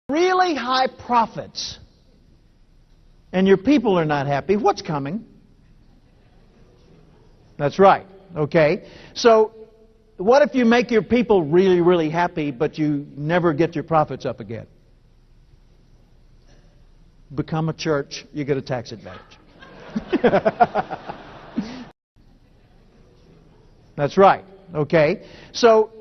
really high profits and your people are not happy, what's coming? That's right. Okay. So what if you make your people really, really happy, but you never get your profits up again? Become a church, you get a tax advantage. That's right. Okay. So,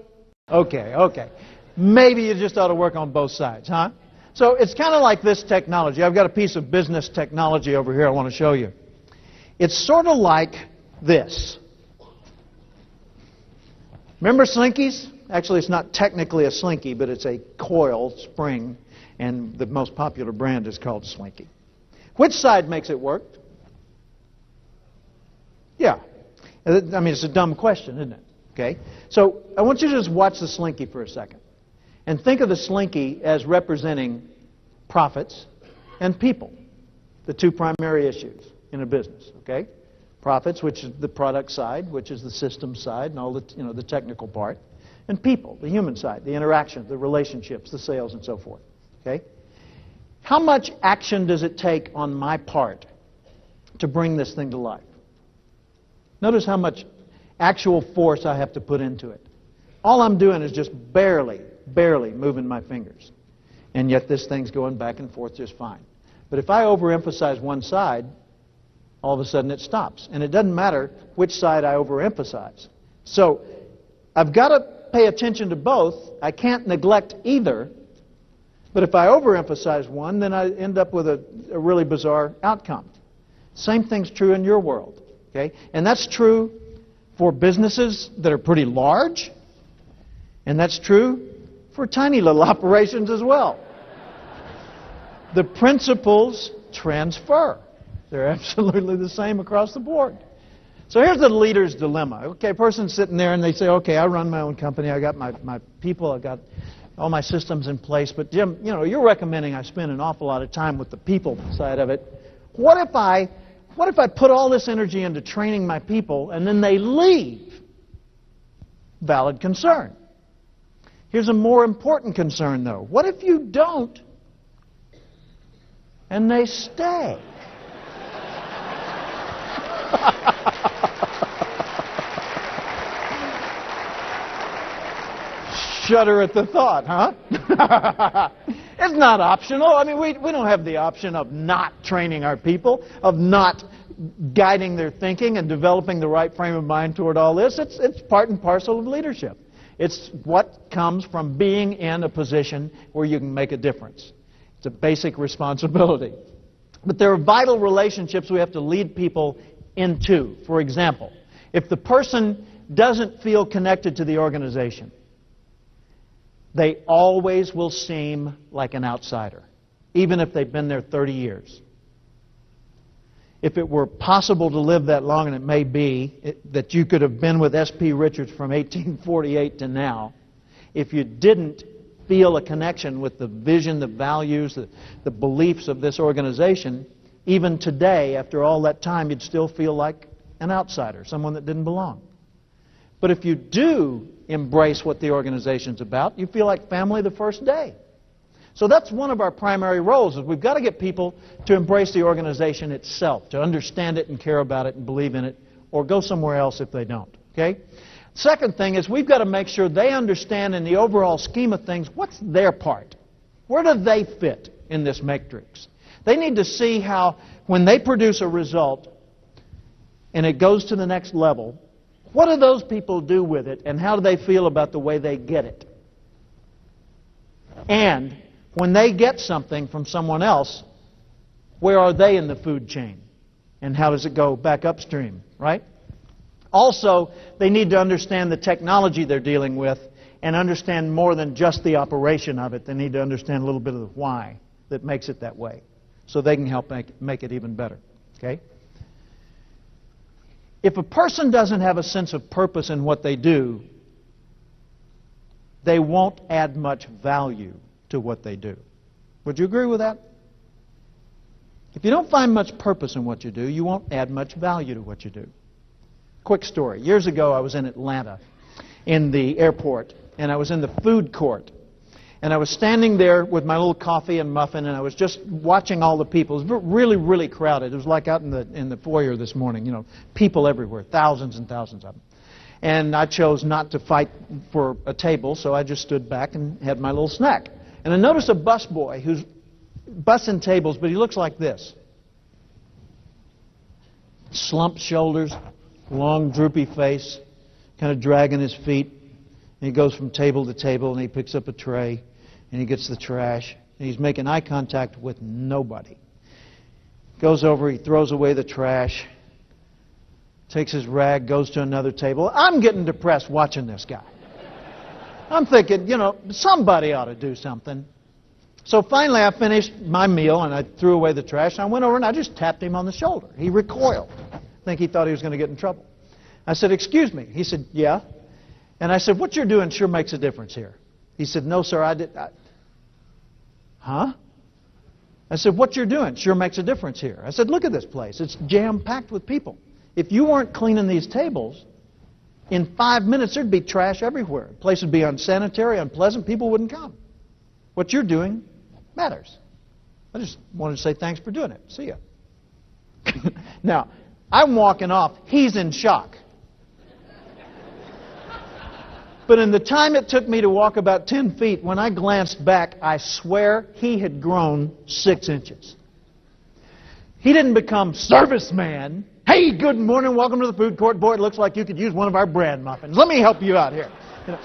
okay. Maybe you just ought to work on both sides, huh? So it's kind of like this technology. I've got a piece of business technology over here I want to show you. It's sort of like this. Remember slinkies? Actually, it's not technically a slinky, but it's a coil spring, and the most popular brand is called Slinky. Which side makes it work? Yeah. I mean, it's a dumb question, isn't it? Okay. So I want you to just watch the Slinky for a second. And think of the Slinky as representing profits and people, the two primary issues in a business, okay? Profits, which is the product side, which is the system side and all the, the technical part, and people, the human side, the interaction, the relationships, the sales, and so forth, okay? How much action does it take on my part to bring this thing to life? Notice how much actual force I have to put into it. All I'm doing is just barely moving my fingers. And yet this thing's going back and forth just fine. But if I overemphasize one side, all of a sudden it stops. And it doesn't matter which side I overemphasize. So I've got to pay attention to both. I can't neglect either. But if I overemphasize one, then I end up with a really bizarre outcome. Same thing's true in your world. Okay? And that's true for businesses that are pretty large. And that's true for tiny little operations as well. The principles transfer. They're absolutely the same across the board. So here's the leader's dilemma. Okay, a person's sitting there and they say, okay, I run my own company, I got my people, I got all my systems in place, but Jim, you're recommending I spend an awful lot of time with the people side of it. What if I put all this energy into training my people and then they leave? Valid concern. Here's a more important concern, though. What if you don't and they stay? Shudder at the thought, huh? It's not optional. I mean, we don't have the option of not training our people, of not guiding their thinking and developing the right frame of mind toward all this. It's part and parcel of leadership. It's what comes from being in a position where you can make a difference. It's a basic responsibility. But there are vital relationships we have to lead people into. For example, if the person doesn't feel connected to the organization, they always will seem like an outsider, even if they've been there 30 years. If it were possible to live that long, and it may be, that you could have been with S.P. Richards from 1848 to now, if you didn't feel a connection with the vision, the values, the beliefs of this organization, even today, after all that time, you'd still feel like an outsider, someone that didn't belong. But if you do embrace what the organization's about, you feel like family the first day. So that's one of our primary roles, is we've got to get people to embrace the organization itself, to understand it and care about it and believe in it, or go somewhere else if they don't. Okay? Second thing is we've got to make sure they understand in the overall scheme of things, what's their part? Where do they fit in this matrix? They need to see how, when they produce a result and it goes to the next level, what do those people do with it, and how do they feel about the way they get it? And when they get something from someone else, where are they in the food chain? And how does it go back upstream, right? Also, they need to understand the technology they're dealing with and understand more than just the operation of it. They need to understand a little bit of the why that makes it that way, so they can help make it even better. Okay? If a person doesn't have a sense of purpose in what they do, they won't add much value to what they do. Would you agree with that? If you don't find much purpose in what you do, you won't add much value to what you do. Quick story. Years ago, I was in Atlanta in the airport, and I was in the food court. And I was standing there with my little coffee and muffin, and I was just watching all the people. It was really, really crowded. It was like out in the foyer this morning, you know, people everywhere, thousands and thousands of them. And I chose not to fight for a table, so I just stood back and had my little snack. And I noticed a busboy who's bussing tables, but he looks like this. Slumped shoulders, long droopy face, kind of dragging his feet. And he goes from table to table, and he picks up a tray, and he gets the trash, and he's making eye contact with nobody. Goes over, he throws away the trash, takes his rag, goes to another table. I'm getting depressed watching this guy. I'm thinking, you know, somebody ought to do something. So finally I finished my meal, and I threw away the trash, and I went over and I just tapped him on the shoulder. He recoiled. I think he thought he was going to get in trouble. I said, "Excuse me." He said, "Yeah." And I said, "What you're doing sure makes a difference here." He said, "No, sir, I did." Huh? I said, "What you're doing sure makes a difference here." I said, "Look at this place. It's jam-packed with people. If you weren't cleaning these tables, in 5 minutes there'd be trash everywhere. The place would be unsanitary, unpleasant. People wouldn't come. What you're doing matters. I just wanted to say thanks for doing it. See ya." Now, I'm walking off. He's in shock. But in the time it took me to walk about 10 feet, when I glanced back, I swear he had grown 6 inches. He didn't become serviceman. "Hey, good morning, welcome to the food court. Boy, it looks like you could use one of our bread muffins. Let me help you out here." You know,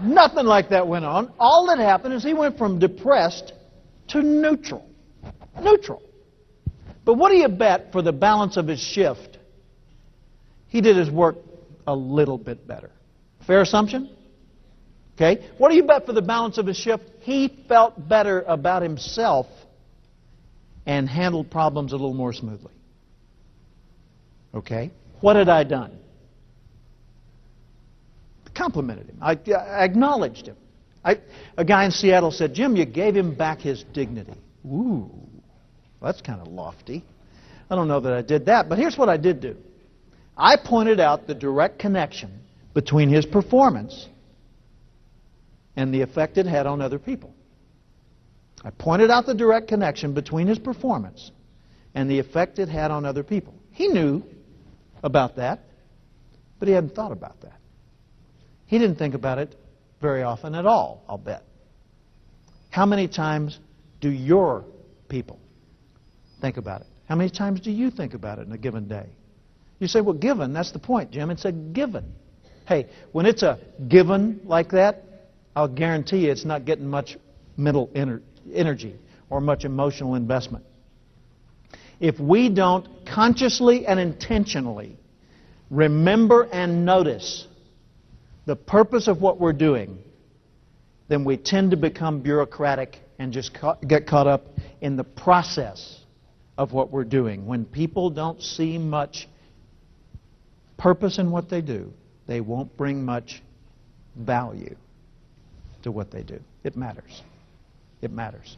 nothing like that went on. All that happened is he went from depressed to neutral. Neutral. But what do you bet for the balance of his shift? He did his work a little bit better. Fair assumption? Okay. What do you bet for the balance of his shift? He felt better about himself and handled problems a little more smoothly. Okay. What had I done? Complimented him. I acknowledged him. A guy in Seattle said, "Jim, you gave him back his dignity." Ooh, that's kind of lofty. I don't know that I did that, but here's what I did do. I pointed out the direct connection between his performance and the effect it had on other people. I pointed out the direct connection between his performance and the effect it had on other people. He knew about that, but he hadn't thought about that. He didn't think about it very often at all, I'll bet. How many times do your people think about it? How many times do you think about it in a given day? You say, "Well, given, that's the point, Jim. It's a given." Hey, when it's a given like that, I'll guarantee you it's not getting much mental energy or much emotional investment. If we don't consciously and intentionally remember and notice the purpose of what we're doing, then we tend to become bureaucratic and just get caught up in the process of what we're doing. When people don't see much purpose in what they do, they won't bring much value to what they do. It matters. It matters.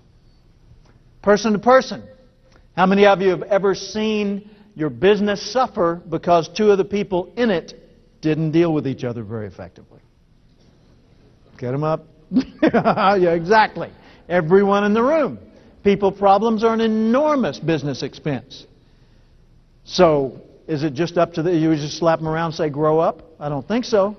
Person to person. How many of you have ever seen your business suffer because two of the people in it didn't deal with each other very effectively? Get them up? Yeah, exactly. Everyone in the room. People problems are an enormous business expense. So, is it just up to you just slap them around and say, "Grow up"? I don't think so.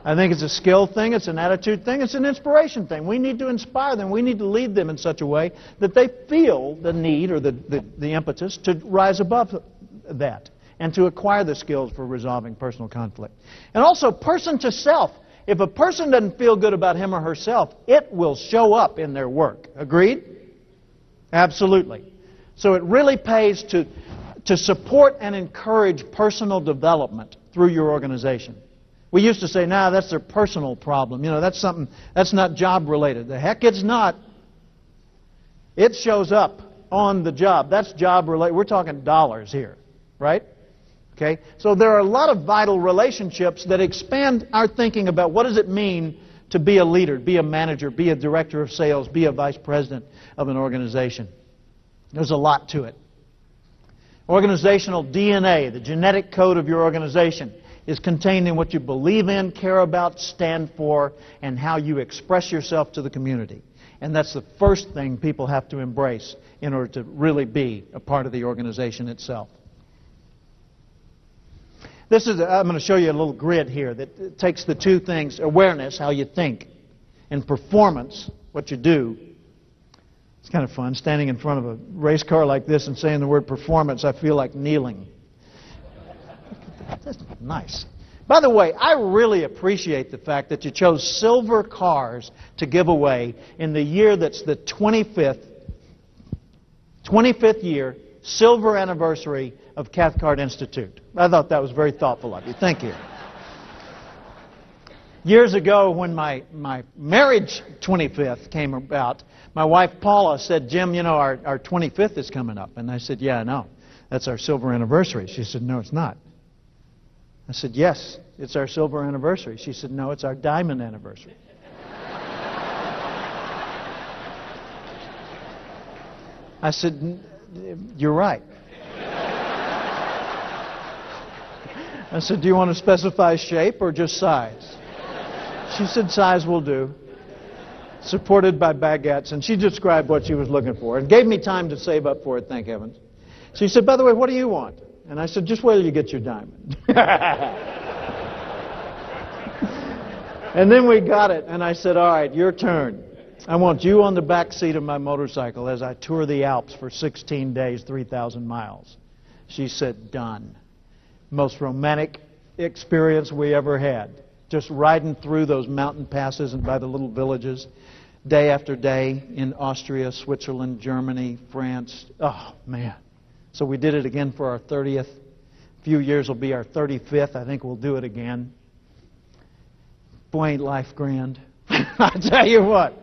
I think it's a skill thing, it's an attitude thing, it's an inspiration thing. We need to inspire them. We need to lead them in such a way that they feel the need or the impetus to rise above that and to acquire the skills for resolving personal conflict. And also, person to self. If a person doesn't feel good about him or herself, it will show up in their work. Agreed? Absolutely. So it really pays to support and encourage personal development through your organization. We used to say, "Nah, that's their personal problem. You know, that's something, that's not job related." The heck it's not. It shows up on the job. That's job related. We're talking dollars here, right? Okay? So there are a lot of vital relationships that expand our thinking about what does it mean to be a leader, be a manager, be a director of sales, be a vice president of an organization. There's a lot to it. Organizational DNA, the genetic code of your organization. is contained in what you believe in, care about, stand for, and how you express yourself to the community. And that's the first thing people have to embrace in order to really be a part of the organization itself. I'm going to show you a little grid here that takes the two things, awareness, how you think, and performance, what you do. It's kind of fun, standing in front of a race car like this and saying the word performance. I feel like kneeling. That's nice. By the way, I really appreciate the fact that you chose silver cars to give away in the year that's the 25th year, silver anniversary of Cathcart Institute. I thought that was very thoughtful of you. Thank you. Years ago, when my marriage 25th came about, my wife Paula said, Jim, you know, our 25th is coming up. And I said, yeah, I know. That's our silver anniversary. She said, no, it's not. I said, yes, it's our silver anniversary. She said, no, it's our diamond anniversary. I said, you're right. I said, do you want to specify shape or just size? She said, size will do. Supported by baguettes. And she described what she was looking for and gave me time to save up for it, thank heavens. She said, by the way, what do you want? And I said, just wait till you get your diamond. And then we got it, and I said, all right, your turn. I want you on the back seat of my motorcycle as I tour the Alps for 16 days, 3,000 miles. She said, done. Most romantic experience we ever had. Just riding through those mountain passes and by the little villages, day after day in Austria, Switzerland, Germany, France. Oh, man. So we did it again for our 30th. A few years will be our 35th. I think we'll do it again. Boy, ain't life grand. I tell you what.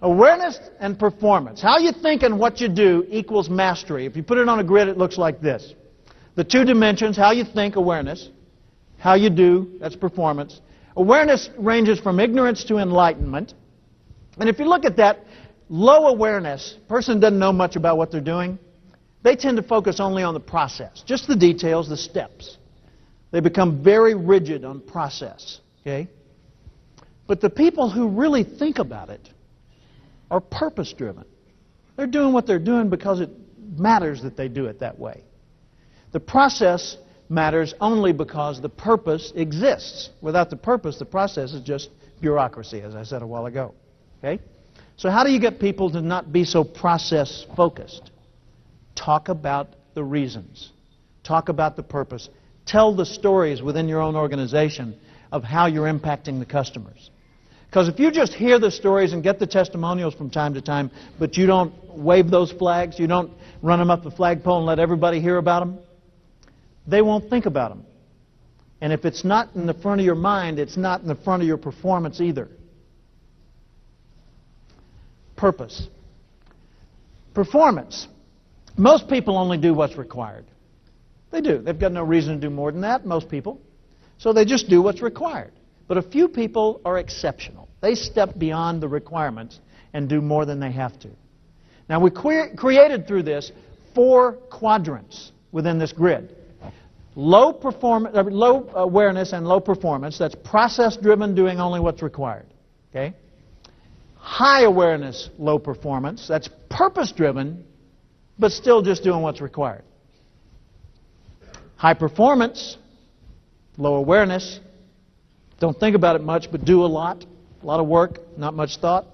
Awareness and performance. How you think and what you do equals mastery. If you put it on a grid, it looks like this. The two dimensions, how you think, awareness. How you do, that's performance. Awareness ranges from ignorance to enlightenment. And if you look at that, low awareness, person doesn't know much about what they're doing. They tend to focus only on the process, just the details, the steps. They become very rigid on process. Okay? But the people who really think about it are purpose-driven. They're doing what they're doing because it matters that they do it that way. The process matters only because the purpose exists. Without the purpose, the process is just bureaucracy, as I said a while ago. Okay? So how do you get people to not be so process-focused? Talk about the reasons. Talk about the purpose. Tell the stories within your own organization of how you're impacting the customers. Because if you just hear the stories and get the testimonials from time to time, but you don't wave those flags, you don't run them up the flagpole and let everybody hear about them, they won't think about them. And if it's not in the front of your mind, it's not in the front of your performance either. Purpose. Performance. Most people only do what's required. They do. They've got no reason to do more than that, most people. So they just do what's required. But a few people are exceptional. They step beyond the requirements and do more than they have to. Now, we created through this 4 quadrants within this grid. Low awareness and low performance, that's process-driven, doing only what's required. Okay? High awareness, low performance, that's purpose-driven, but still just doing what's required. High performance, low awareness, don't think about it much, but do a lot of work, not much thought.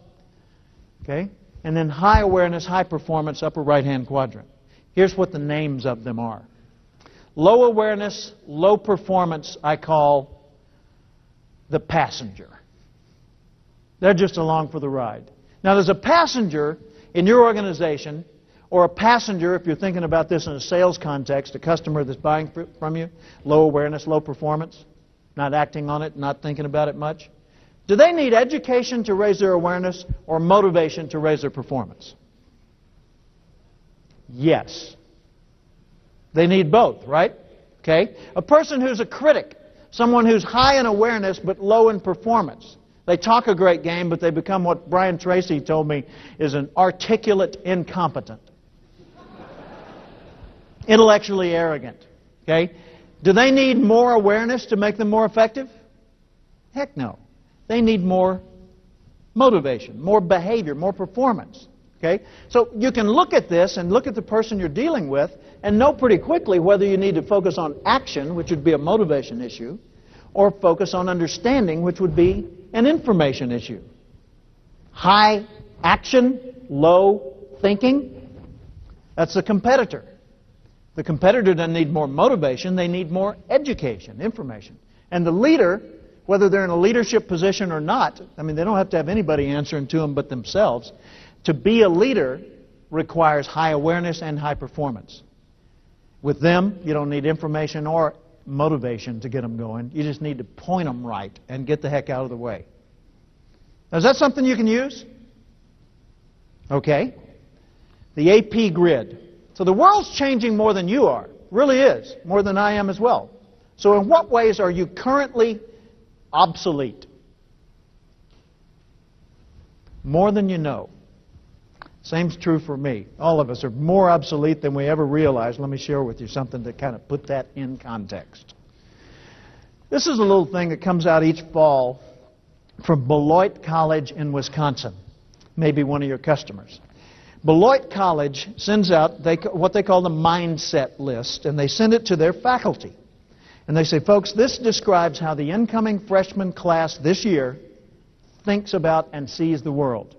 Okay? And then high awareness, high performance, upper right-hand quadrant. Here's what the names of them are. Low awareness, low performance, I call the passenger. They're just along for the ride. Now, there's a passenger in your organization, or a passenger, if you're thinking about this in a sales context, a customer that's buying from you, low awareness, low performance, not acting on it, not thinking about it much. Do they need education to raise their awareness or motivation to raise their performance? Yes. They need both, right? Okay? A person who's a critic, someone who's high in awareness but low in performance. They talk a great game, but they become what Brian Tracy told me is an articulate incompetent. Intellectually arrogant. Okay? Do they need more awareness to make them more effective? Heck no. They need more motivation, more behavior, more performance. Okay? So you can look at this and look at the person you're dealing with and know pretty quickly whether you need to focus on action, which would be a motivation issue, or focus on understanding, which would be an information issue. High action, low thinking, that's the competitor. The competitor doesn't need more motivation, they need more education, information. And the leader, whether they're in a leadership position or not, I mean, they don't have to have anybody answering to them but themselves. To be a leader requires high awareness and high performance. With them, you don't need information or motivation to get them going. You just need to point them right and get the heck out of the way. Now, is that something you can use? Okay. The AP grid. So the world's changing more than you are. Really is. More than I am as well. So in what ways are you currently obsolete? More than you know. Same's true for me. All of us are more obsolete than we ever realized. Let me share with you something to kind of put that in context. This is a little thing that comes out each fall from Beloit College in Wisconsin. Maybe one of your customers. Beloit College sends out what they call the mindset list, and they send it to their faculty. And they say, folks, this describes how the incoming freshman class this year thinks about and sees the world.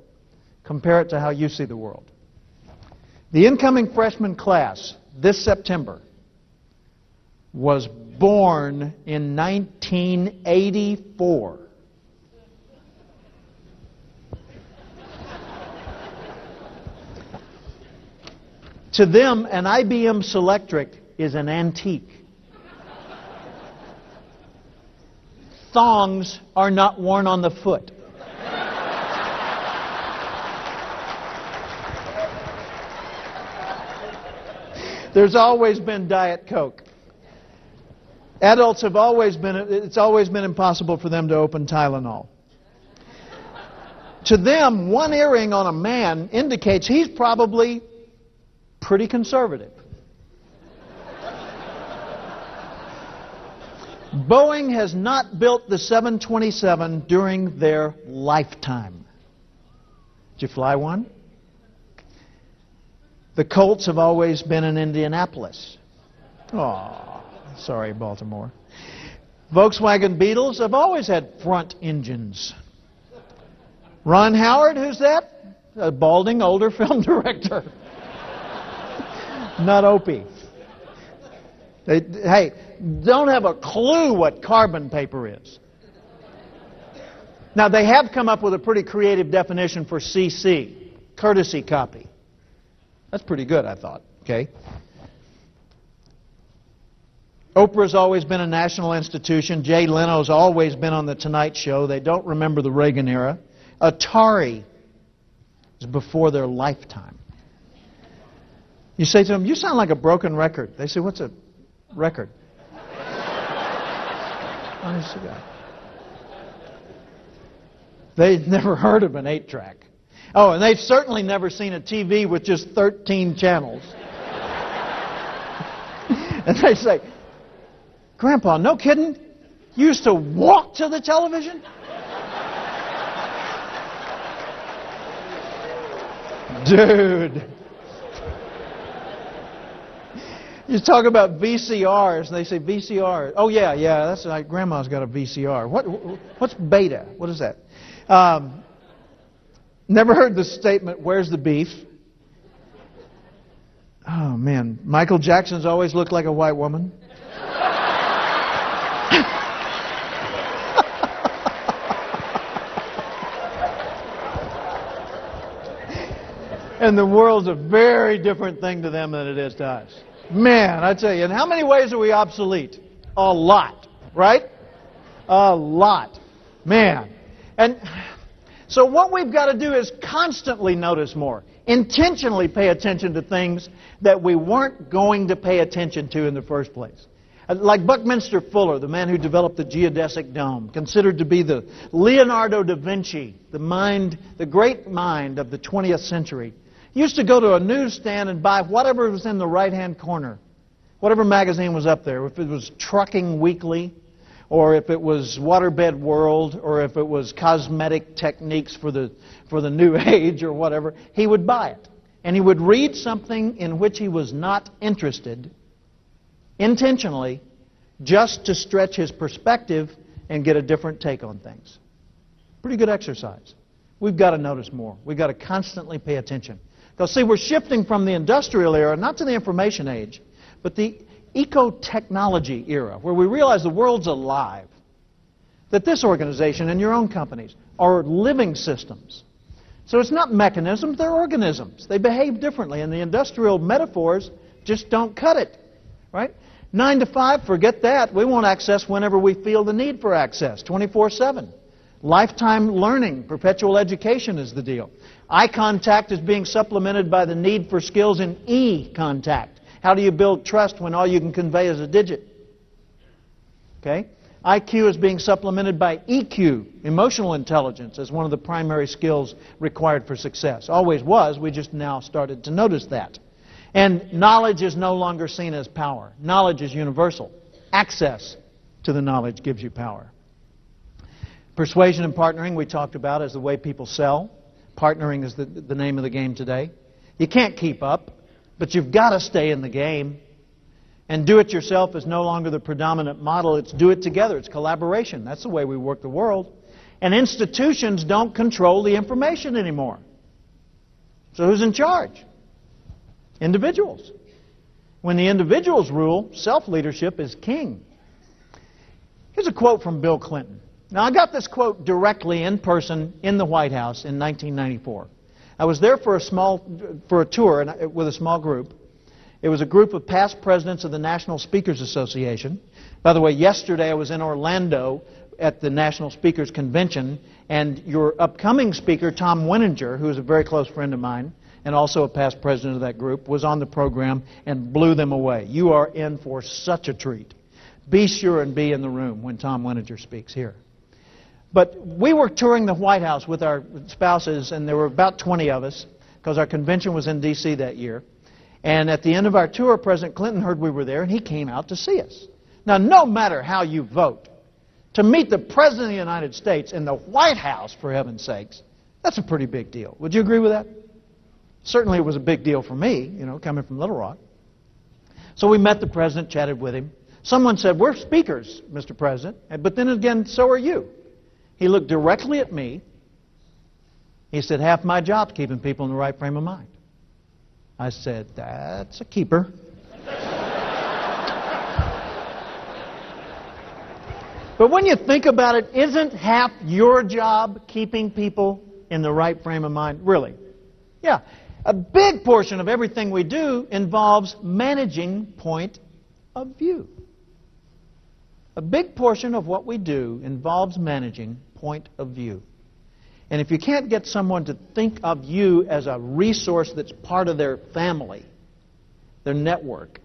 Compare it to how you see the world. The incoming freshman class this September was born in 1984. To them, an IBM Selectric is an antique. Thongs are not worn on the foot. There's always been Diet Coke. Adults have always been, it's always been impossible for them to open Tylenol. To them, one earring on a man indicates he's probably pretty conservative. Boeing has not built the 727 during their lifetime. Did you fly one? The Colts have always been in Indianapolis. Oh, sorry, Baltimore. Volkswagen Beetles have always had front engines. Ron Howard, who's that? A balding older film director. Not Opie. Hey, don't have a clue what carbon paper is. Now, they have come up with a pretty creative definition for CC, courtesy copy. That's pretty good, I thought. Okay. Oprah's always been a national institution. Jay Leno's always been on The Tonight Show. They don't remember the Reagan era. Atari is before their lifetime. You say to them, you sound like a broken record. They say, what's a record? Honest to God. They've never heard of an 8-track. Oh, and they've certainly never seen a TV with just 13 channels. And they say, Grandpa, no kidding? You used to walk to the television? Dude. You talk about VCRs, and they say VCR. Oh, yeah, that's like Grandma's got a VCR. What's beta? What is that? Never heard the statement, where's the beef? Oh, man. Michael Jackson's always looked like a white woman. And the world's a very different thing to them than it is to us. Man, I tell you, in how many ways are we obsolete? A lot, right? A lot. Man. And so what we've got to do is constantly notice more. Intentionally pay attention to things that we weren't going to pay attention to in the first place. Like Buckminster Fuller, the man who developed the geodesic dome, considered to be the Leonardo da Vinci, the great mind of the 20th century. He used to go to a newsstand and buy whatever was in the right-hand corner. whatever magazine was up there, if it was Trucking Weekly, or if it was Waterbed World, or if it was Cosmetic Techniques for the New Age or whatever, he would buy it. And he would read something in which he was not interested, intentionally, just to stretch his perspective and get a different take on things. Pretty good exercise. We've got to notice more. We've got to constantly pay attention. Because, see, we're shifting from the industrial era, not to the information age, but the eco-technology era, where we realize the world's alive. That this organization and your own companies are living systems. So it's not mechanisms, they're organisms. They behave differently, and the industrial metaphors just don't cut it. Right? 9 to 5, forget that. We want access whenever we feel the need for access, 24/7. Lifetime learning, perpetual education is the deal. Eye contact is being supplemented by the need for skills in e-contact. How do you build trust when all you can convey is a digit? Okay? IQ is being supplemented by EQ, emotional intelligence, as one of the primary skills required for success. Always was, we just now started to notice that. And knowledge is no longer seen as power. Knowledge is universal. Access to the knowledge gives you power. Persuasion and partnering we talked about as the way people sell. Partnering is the name of the game today. You can't keep up, but you've got to stay in the game. And do it yourself is no longer the predominant model. It's do it together. It's collaboration. That's the way we work the world. And institutions don't control the information anymore. So who's in charge? Individuals. When the individuals rule, self-leadership is king. Here's a quote from Bill Clinton. Now, I got this quote directly in person in the White House in 1994. I was there for a tour with a small group. It was a group of past presidents of the National Speakers Association. By the way, yesterday I was in Orlando at the National Speakers Convention, and your upcoming speaker, Tom Winninger, who is a very close friend of mine, and also a past president of that group, was on the program and blew them away. You are in for such a treat. Be sure and be in the room when Tom Winninger speaks here. But we were touring the White House with our spouses, and there were about 20 of us, because our convention was in D.C. that year. And at the end of our tour, President Clinton heard we were there, and he came out to see us. Now, no matter how you vote, to meet the President of the United States in the White House, for heaven's sakes, that's a pretty big deal. Would you agree with that? Certainly it was a big deal for me, you know, coming from Little Rock. So we met the President, chatted with him. Someone said, "We're speakers, Mr. President." But then again, so are you. He looked directly at me. He said, "Half my job's keeping people in the right frame of mind." I said, "That's a keeper." But when you think about it, isn't half your job keeping people in the right frame of mind? Really? Yeah. A big portion of everything we do involves managing point of view. A big portion of what we do involves managing point of view. And if you can't get someone to think of you as a resource that's part of their family, their network,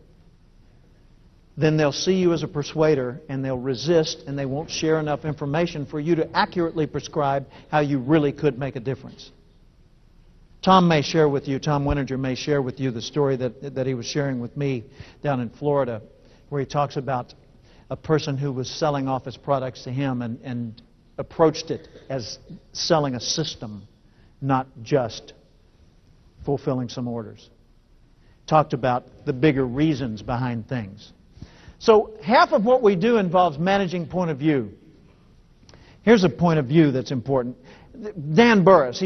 then they'll see you as a persuader, and they'll resist, and they won't share enough information for you to accurately prescribe how you really could make a difference. Tom Winninger may share with you the story that he was sharing with me down in Florida, where he talks about a person who was selling office products to him and approached it as selling a system, not just fulfilling some orders. Talked about the bigger reasons behind things. So half of what we do involves managing point of view. Here's a point of view that's important. Dan Burris,